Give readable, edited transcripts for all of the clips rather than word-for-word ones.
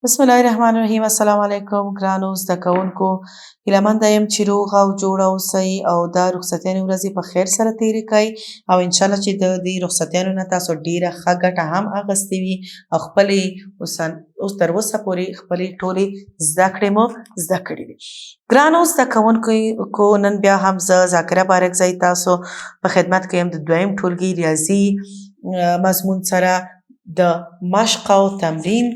بسم الله الرحمن الرحیم. السلام علیکم ګرانو زده کوونکو. هیله منده یم چې روغ او جوړ اوسئ او دا رخصتیانې ورځې په خیر سره تېرې کړئ او انشاءالله چې د دې رخصتیانو نه تاسو ډېره ښه ګټه هم اخیستې وي او خپلې اوس تر اوسه پورې خپلې ټولې زده کړې مو زده کړې وي. ګرانو زده کوونکو، نن بیا هم زه ذاکره بارکزی تاسو په خدمت کې یم د دویم ټولګي ریاضي مضمون سره د مشق او تمرین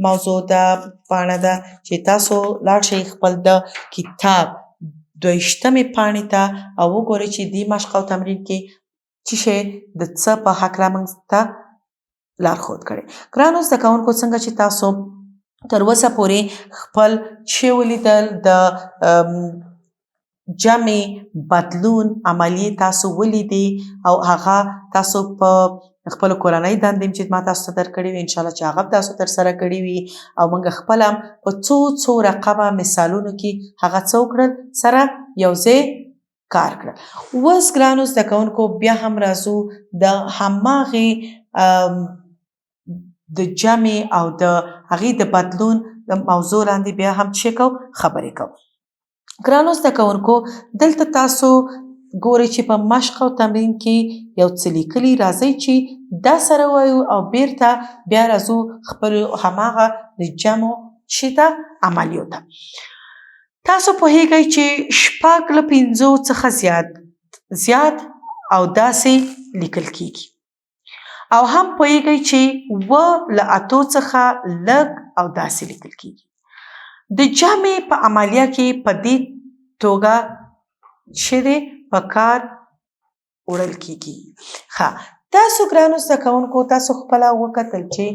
موضوع ده، پاڼه ده چې تاسو لاړ شئ خپل د کتاب 22مې پاڼې ته او وګورئ چې دې مشق او تمرین کې څه شی د څه په هکله موږ ته لارښود کړی. ګرانو زده کوونکو، څنګه چې تاسو تر اوسه پورې خپل چې ولیدل د جمع بدلون عملیې تاسو ولیدې او هغه تاسو په خپل کورنۍ دندې چې ما تاسو ته درکړې وي انشاءالله چې هغه تاسو تر سره کړي وي او موږ خپل هم په څو رقمه مثالونو کې هغه څه وکړل سره یو ځای کار کړل. اوس ګرانو زده کوونکو بیا هم راځو د هماغې د جمع او د هغې د بدلون د موضوع لاندې بیا هم څه کوو خبرې کوو. ګرانو زده کوونکو، دلته تاسو ګورئ چې په مشق او تمرین کې یو څه لیکلي، راځئ چې دا سره وایو او بیرته بیا راځو خپل هماغه د جمع چې ده عملیو ته. تاسو پوهیږئ چې 6 له 5 څخه زیات او داسې لیکل کیږي او هم پوهیږئ چې 7 له 8 څخه لږ او داسې لیکل کیږي. د جمع په عملیه کې په دې توګه چې دی په کار وړل کیږي. تاسو ګرانو زده کوونکو، تاسو خپله وکتل چې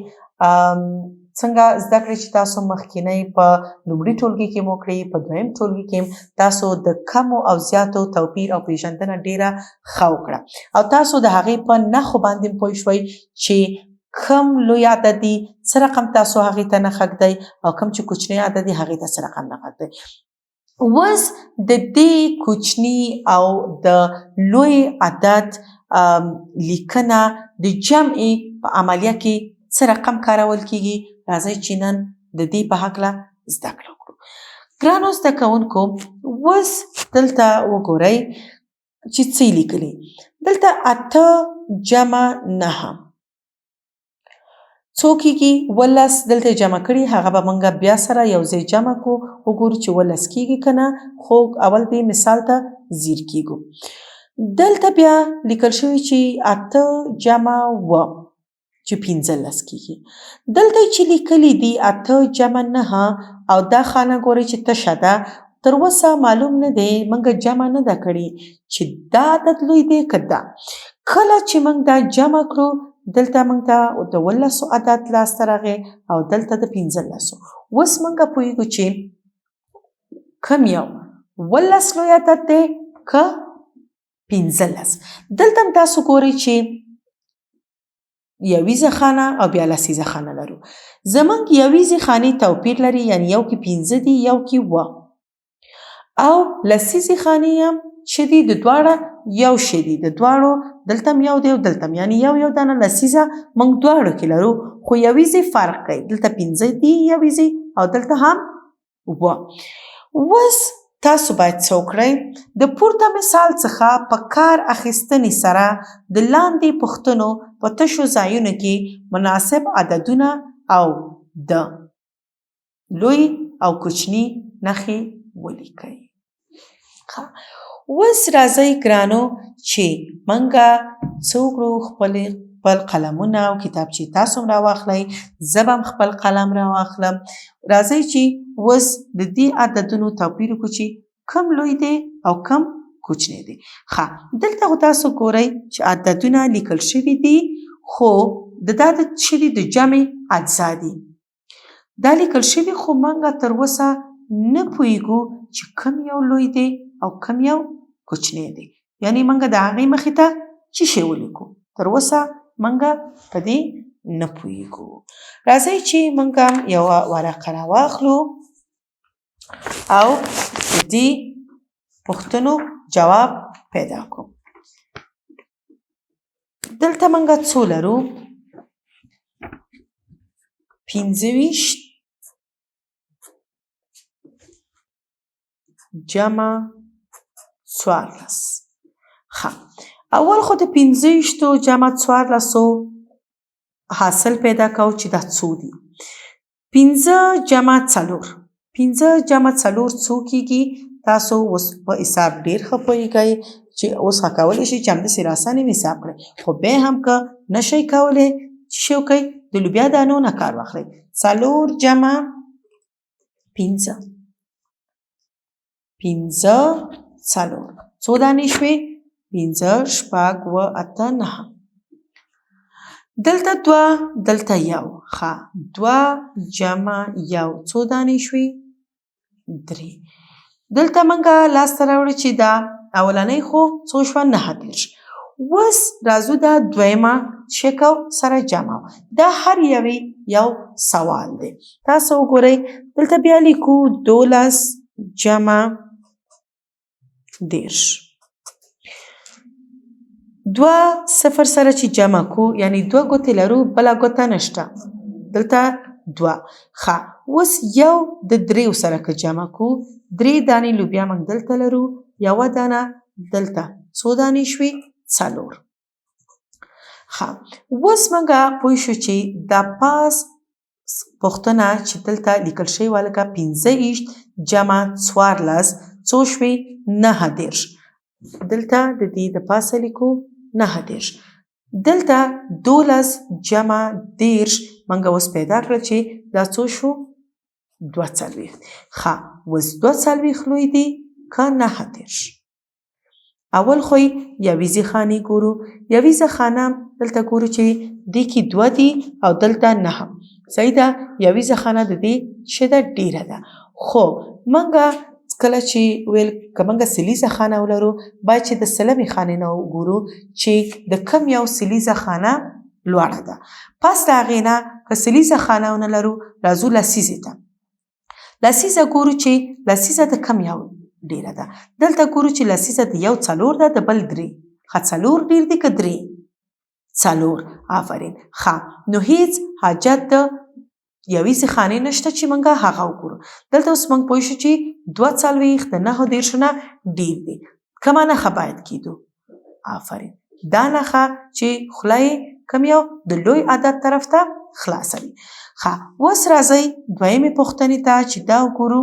څنګه زده کړې چې تاسو مخکینی په لومړي ټولګي کې مو کړې، په دویم ټولګي کې تاسو د کمو او زیاتو توپیر او پیژندنه ډېره ښه وکړه او تاسو د هغې په نښو باندې پوه شوئ چې کم لوی عدد دي څه رقم تاسو هغې ته نښه ږدئ او کم چې کوچنی عدد دي هغې ته څه رقم نښه ږدئ. اوس د دې کوچني او د لوی عدد لیکنه د جمع په عملیه کې څه رقم کارول کیږي. راځئ چې نن د دې په هکله زده کړه وکړو. ګرانو زده کوونکو، اوس دلته وګورئ چې څه یې لیکلي. دلته 8 جمع 9 څو کېږي؟ 12. دلته جمع کړي، هغه به موږ بیا سره یو ځای جمع کو، وګورو چې 12 کېږي که نه. خو اول دې مثال ته ځیر کېږو. دلته بیا لیکل شوي چې 8 جمع 7 چې 15 کېږي. دلته چې لیکلي دي 8 جمع 9 او دا خانه ګورئ چې تشه ده. تر اوسه معلوم نه دی، موږ جمع نه ده کړې چې دا عدد لوی دی که دا. کله چې موږ دا جمع کړو دلته موږ ته د 12 عدد لاسته راغی او دلته د 15. اوس موږ پوهیږو چې کم یو 12 لوی عدد دی که 15. دلته هم تاسو ګورئ چې یویزه خانه او بیا لسیزه خانه لرو. زموږ یویزې خانې توپیر لري، یعنی یو کې 15 دي یو کې 7 او لسیزې خانې هم چې دي د دواړه یو شی دي، د دواړو دلته هم یو دی او دلته هم، یعنی یو دانه لسیزه موږ دواړو کې لرو خو یویزې فرق کوي. دلته 15 دي یویزې او دلته هم 7. اوس تاسو باید څه وکړئ؟ د پورته مثال څخه په کار اخیستنې سره د لاندې پوښتنو په تشو ځایونو کې مناسب عددونه او د لوی او کوچني نښې ولیکئ. اوس راځئ ګرانو چې موږ څه وکړو، خپل قلمونه او کتابچې تاسو هم راواخلئ، زه به هم خپل قلم راواخلم. راځئ چې اوس د دې عددونو توپیر وکړو چې کم لوی دی او کم کوچنی دی. دلته خو تاسو ګورئ چې عددونه لیکل شوي دي خو دا د څه دي؟ د جمع اجزا دي. دا لیکل شوي خو موږ تر اوسه نه پوهیږو چې کم یو لوی دی او کم یو کوچنی دی، یعنی موږ د هغې مخې ته څه شی ولیکو؟ تر اوسه موږ په دې نه پوهیږو. راځئ چې موږ هم یوه ورقه راواخلو او د دې پوښتنو جواب پیدا کړو. دلته موږ څو لرو؟ پنځه-ویشت جمع څوارلس. ښه اول خو د 25 جمع 14 حاصل پیدا کوو چې دا څو دي. 15 جمع 4 15 جمع 4 څو کیږي؟ تاسو اوس په حساب ډیر ښه پوهیږئ چې اوس کولی شئ چې همداسې راسانې حساب کړئ، خو بیا هم که نشئ کولی څه وکئ؟ د لوبیا دانو نه کار واخلئ. 4 جمع 15 15 4 څو دانې شوې؟ 15 شپږ اووه اته نهه. دلته 2 دلته 1 ښه 2 جمع 1 څو دانې شوې؟ 3. دلته موږ لاسته راوړو چې دا اولنۍ خو څو شوه؟ 29. اوس راځو دا دویمه څه کوو؟ سره جمع. دا هر یوې یو سوال دی. تاسو وګورئ دلته بیا لیکو 12 جمع 10. 2 صفر سره چې جمع کو یعنی 2 ګوتې لرو بله ګوته نشته، دلته 2. ښه اوس یو د 3 سره که جمع کو 3 دانې لوبیا موږ دلته لرو، یوه دانه دلته څو دانې شوې؟ 4. ښه اوس موږ پوه شو چې دا پاس پوښتنه چې دلته لیکل شوې وه لکه 25 جمع 14 څو شوې؟ 29. دلته د دې د پاسه لیکو 29. دلته 12 جمع 10 موږ اوس پیدا کړل چې دا څو شو؟ 42. ښه اوس 42 لوی دی که 29؟ اول خو یویزې خانې ګورو. یویزه خانه دلته ګورو چې دې کې 2 دي او دلته 9. صحیح ده؟ یویزه خانه د دې څه ده؟ ډیره ده. خو موږ کله چې ویل که موږ سلیزه خانه ولرو باید چې د سلمې خانې نه وګورو چې د کم یو سلیزه خانه لوړه ده. پس د هغې نه که سلیزه خانه ونه لرو راځو لسیزې ته. لسیزه ګورو چې لسیزه د کم یو ډیره ده. دلته ګورو چې لسیزه د یو 4 ده د بل 3. ښه 4 ډیر دي که 3؟ 4. آفرین. ښه نو هیڅ حاجت د یویزې خانې نشته چې موږ هغه وګورو. دلته اوس موږ پوه شو چې 42 د 9 نه ډیر دی. کومه نښه باید کیدو؟ آفرین دا نښه چې خوله یې کوم یو د لوی عدد طرف ته خلاصه وي. ښه اوس راځئ دویمې پوښتنې ته چې دا وګورو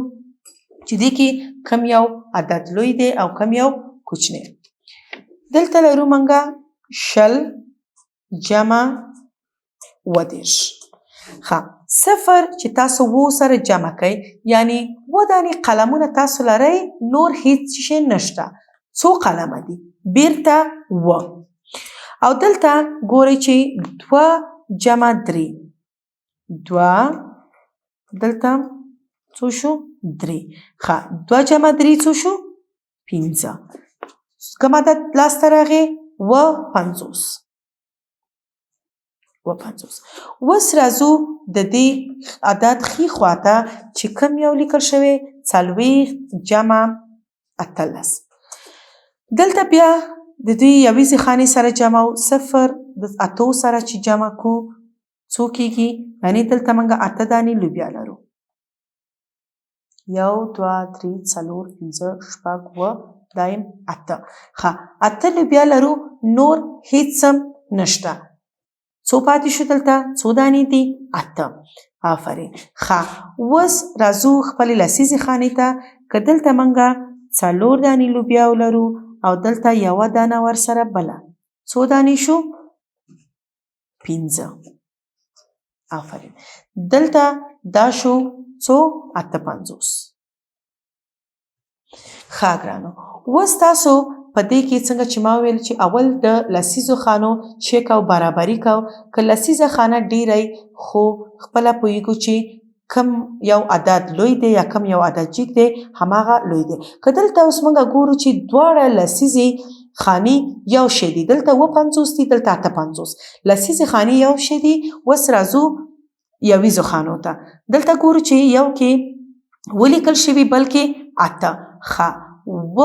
چې دې کې کوم یو عدد لوی دی او کوم یو کوچنی. دلته لرو موږ 20 جمع 20. ښه صفر چې تاسو 2 سره جمع کوئ یعنی 2 دانې قلمونه تاسو لرئ، نور هیڅ شی نشته. څو قلمه دي؟ بیرته 2. او دلته ګورئ چې 2 جمع 3 2 دلته څو شو؟ 3. ښه 2 جمع 3 څو شو؟ 15. کوم عدد لاسته راغی؟ 50. اوس راځو د دې عدد ښي خواته چې کوم یو لیکل شوی 40 جمع 18. دلته بیا د دې یویزې خانې سره جمع و 0 د 8 سره چې جمع کو څو کیږي؟ یعنی دلته موږ 8 دانې لوبیا لرو. 1 2 3 4 5 6 7 دایم 8. ښه 8 لوبیا لرو، نور هیڅ هم نشته. څو پاتې شو دلته؟ څو دانې دي؟ 8. آفرین. ښه اوس راځو خپلې لسیزې خانې ته. که دلته موږ 4 دانې لوبیا ولرو او دلته 1 دانه ورسره بله څو دانې شو؟ 15. آفرین. دلته دا شو څو؟ 58. ښه ګرانو اوس تاسو په دې کې څنګه چې ما ویل چې اول د لسیزو خانو چک او برابري کو. که لسیزه خانه ډیری خو خپله پوهیږو چې کم یو عدد لوی دی یا کم یو عدد جیک دی هماغه لوی دی. که دلته اوس موږ ګورو چې دواړه لسیزې خانې یو شی دي، دلته 50 دي دلته 58. لسیزې خانې یو شی دي. اوس راځو یویزو خانو ته. دلته ګورو چې یو کې ولیکل شوي بلکې 8. ښه و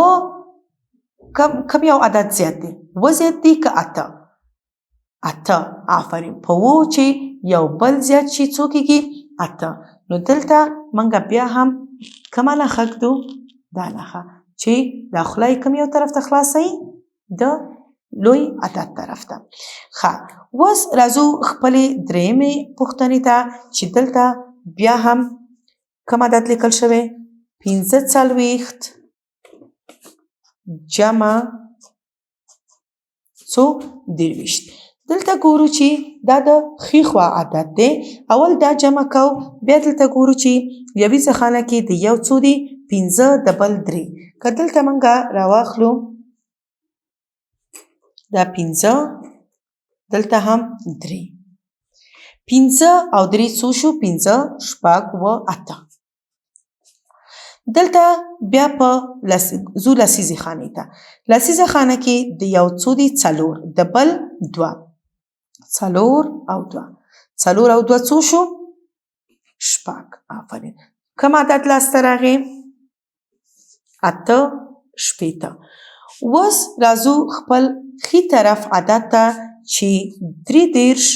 کم یو عدد زیات دی؟ 2 زیات دی که 8؟ 8. آفرین. په 2 چې یو بل زیات شي څو کېږي؟ اته. نو دلته منګه بیا هم کومه نښه ږدو؟ دا نښه چې دا خوله یې کوم یو طرف ته خلاصوي؟ د لوی عدد طرف ته. ښه اوس راځو خپلې درېیمې پوښتنې ته چې دلته بیا هم کوم عدد لیکل شوی؟ 45 جمع څو 23. دلته ګورو چې دا د ښي خوا عدد دی. اول دا جمع کو، بیا دلته ګورو چې یویزه خانه کې د یو څو دي؟ 15 د بل 3. که دلته موږ راواخلو دا 15 دلته هم 3. 15 او 3 څو شو؟ 15 شپږ و 8. دلته بیا په زو لسیزې خانې ته. لسیزه خانه کې د یو څو دي؟ 4 د بل 2. 4 او 2. 4 او 2 څو شو؟ شپږ. آفرین. کوم عدد لاسته راغی؟ 8 شپېته. اوس راځو خپل ښي طرف عدد ته چې 33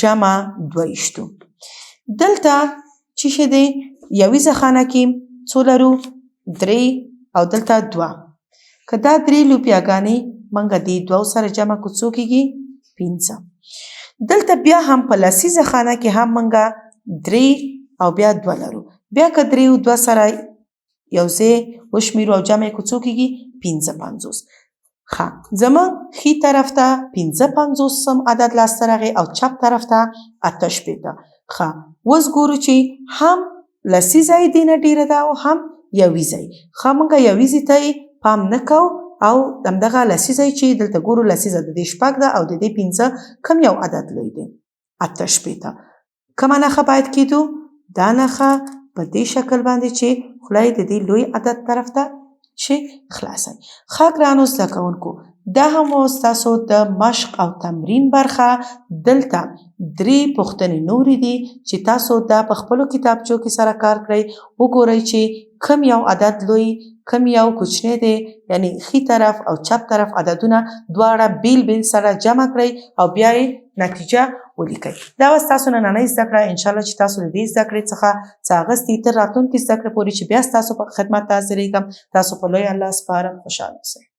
جمع 22. دلته چې شه دی یویزه خانه کې څو لرو؟ 3 او دلته 2. که دا 3 لوپیاګانې موږ دې 2 سره جمع کو څو کېږي؟ 15. دلته بیا هم په لسیزه خانه کې هم موږ 3 او بیا 2 لرو. بیا که 3 او 2 سره یو ځای وشمیرو او جمع یې کو څو کېږي؟ 55. ښه زموږ ښي طرف ته 55 عدد لاسته راغی او چپ طرف ته 8 شپېته. ښه اوس ګورو چې هم لسیزه یې دې نه ډېره ده او هم یویزه یې. ښه موږ یویزې ته یې پام نه کوو او همدغه لسیزه یې چې دلته ګورو لسیزه د دې شپږ ده او د دې 15 کوم یو عدد لوی دی؟ 8 شپېته. کومه نښه باید کېدو؟ دا نښه په دې شکل باندې چې خوله یې د دې لوی عدد طرف ته چې خلاصوي. ښه ګرانو زده کوونکو دا هم و ستاسو د مشق او تمرین برخه. دلته 3 پوښتنې نورې دي چې تاسو دا په خپلو کتابچو کې سره کار کړئ. وګورئ چې کوم یو عدد لوی کوم یو کوچنی دی، یعنی ښي طرف او چپ طرف عددونه دواړه بیل بیل سره جمع کړئ او بیا یې نتیجه ولیکئ. دا و ستاسو نننۍ زده کړه. انشاءالله چې تاسو د دې زده کړې څخه څه اخیستي تر راتلونکي زده کړې پورې چې بیا ستاسو په خدمت ته حاضرېږم. تاسو په لوی الله سپارم. خوشحاله اوسئ.